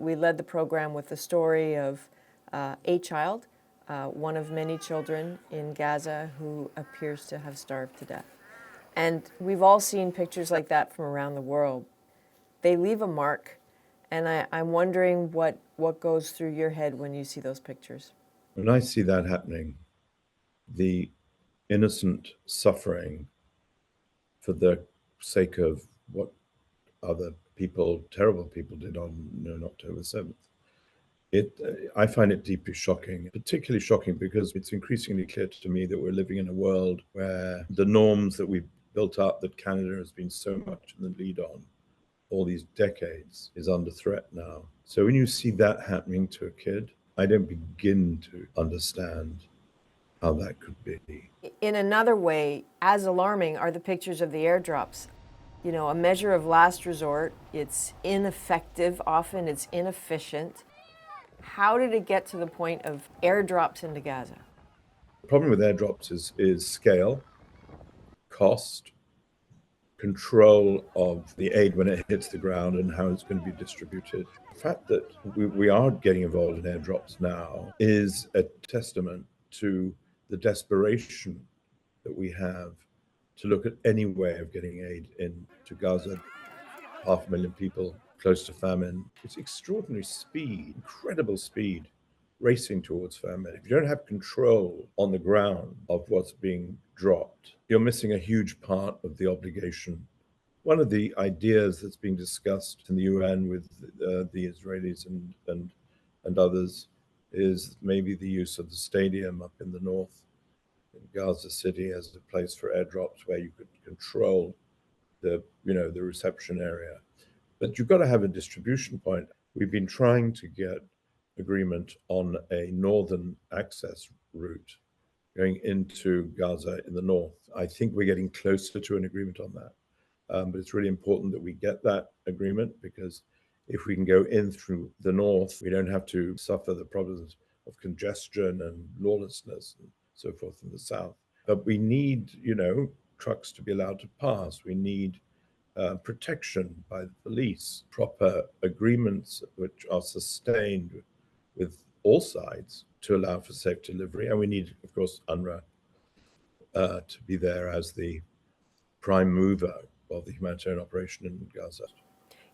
we led the program with the story of a child, one of many children in Gaza who appears to have starved to death. And we've all seen pictures like that from around the world. They leave a mark, and I'm wondering what goes through your head when you see those pictures. When I see that happening, the innocent suffering for the sake of what other people, terrible people, did on October 7th, I find it deeply shocking, particularly shocking because it's increasingly clear to me that we're living in a world where the norms that we've built up, that Canada has been so much in the lead on all these decades, is under threat now. So when you see that happening to a kid, I don't begin to understand how that could be. In another way, as alarming are the pictures of the airdrops. You know, a measure of last resort. It's ineffective, often it's inefficient. How did it get to the point of airdrops into Gaza? The problem with airdrops is scale, cost, control of the aid when it hits the ground and how it's going to be distributed. The fact that we are getting involved in airdrops now is a testament to the desperation that we have to look at any way of getting aid into Gaza. 500,000 people close to famine. It's extraordinary speed, incredible speed, racing towards famine. If you don't have control on the ground of what's being dropped, you're missing a huge part of the obligation. One of the ideas that's being discussed in the UN with the Israelis and others is maybe the use of the stadium up in the north, in Gaza City, as a place for airdrops where you could control the reception area. But you've got to have a distribution point. We've been trying to get agreement on a northern access route going into Gaza in the north. I think we're getting closer to an agreement on that. But it's really important that we get that agreement, because if we can go in through the north, we don't have to suffer the problems of congestion and lawlessness and so forth in the south. But we need, trucks to be allowed to pass. We need protection by the police, proper agreements which are sustained with all sides to allow for safe delivery. And we need, of course, UNRWA to be there as the prime mover of the humanitarian operation in Gaza.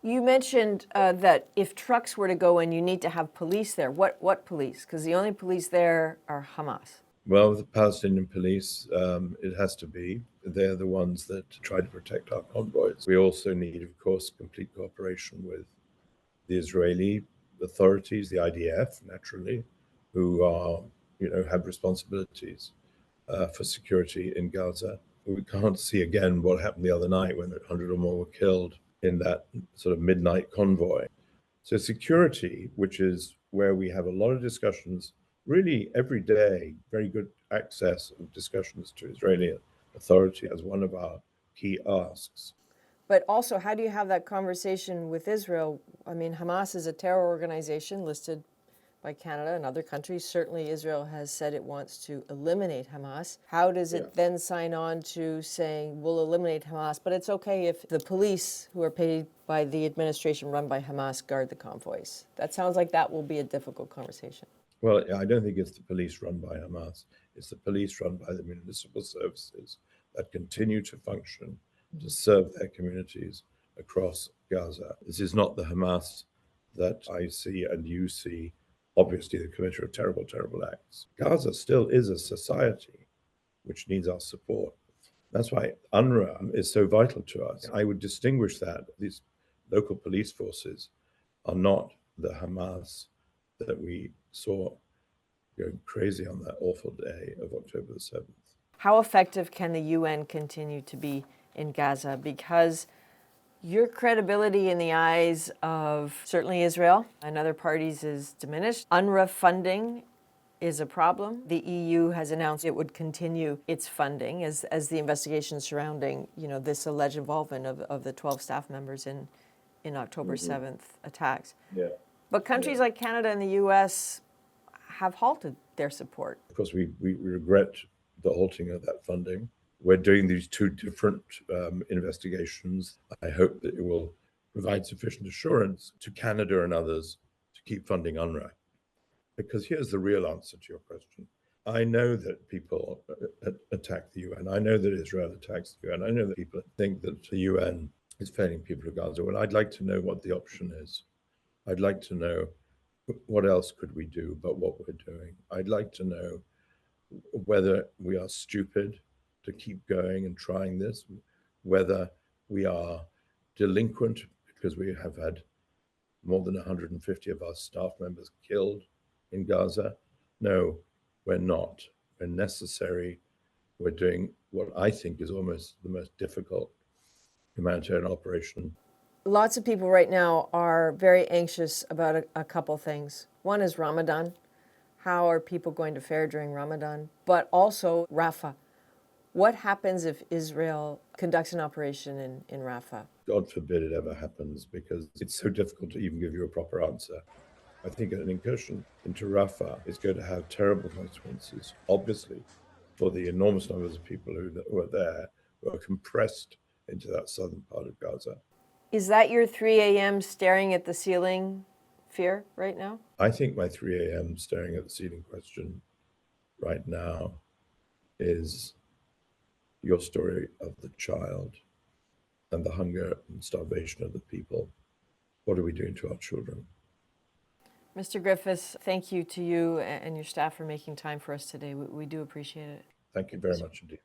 You mentioned that if trucks were to go in, you need to have police there. What police? Because the only police there are Hamas. Well, the Palestinian police, it has to be. They're the ones that try to protect our convoys. We also need, of course, complete cooperation with the Israeli authorities, the IDF, naturally, who are, have responsibilities for security in Gaza. We can't see again what happened the other night when 100 or more were killed in that sort of midnight convoy. So security, which is where we have a lot of discussions really every day, very good access and discussions to Israeli authority as one of our key asks. But also, how do you have that conversation with Israel? I mean, Hamas is a terror organization listed by Canada and other countries. Certainly, Israel has said it wants to eliminate Hamas. How does it then sign on to saying, we'll eliminate Hamas, but it's okay if the police who are paid by the administration run by Hamas guard the convoys? That sounds like that will be a difficult conversation. Well, I don't think it's the police run by Hamas. It's the police run by the municipal services that continue to function to serve their communities across Gaza. This is not the Hamas that I see and you see, obviously the committer of terrible, terrible acts. Gaza still is a society which needs our support. That's why UNRWA is so vital to us. I would distinguish that. These local police forces are not the Hamas that we saw going crazy on that awful day of October the 7th. How effective can the UN continue to be in Gaza? Because your credibility in the eyes of certainly Israel and other parties is diminished. UNRWA funding is a problem. The EU has announced it would continue its funding as the investigation surrounding, this alleged involvement of the 12 staff members in October 7th attacks. Yeah. But countries like Canada and the US have halted their support. Of course, we regret the halting of that funding. We're doing these two different investigations. I hope that it will provide sufficient assurance to Canada and others keep funding UNRWA. Because here's the real answer to your question. I know that people attack the UN. I know that Israel attacks the UN. I know that people think that the UN is failing people of Gaza. Well, I'd like to know what the option is. I'd like to know what else could we do but what we're doing. I'd like to know whether we are stupid to keep going and trying this, whether we are delinquent because we have had more than 150 of our staff members killed in Gaza. No, we're not. We're necessary. We're doing what I think is almost the most difficult humanitarian operation. Lots of people right now are very anxious about a couple things. One is Ramadan. How are people going to fare during Ramadan? But also Rafah. What happens if Israel conducts an operation in Rafah? God forbid it ever happens, because it's so difficult to even give you a proper answer. I think an incursion into Rafah is going to have terrible consequences, obviously, for the enormous numbers of people who are there, who are compressed into that southern part of Gaza. Is that your 3 a.m. staring at the ceiling fear right now? I think my 3 a.m. staring at the ceiling question right now is your story of the child and the hunger and starvation of the people. What are we doing to our children? Mr. Griffiths, thank you to you and your staff for making time for us today. We do appreciate it. Thank you very much indeed.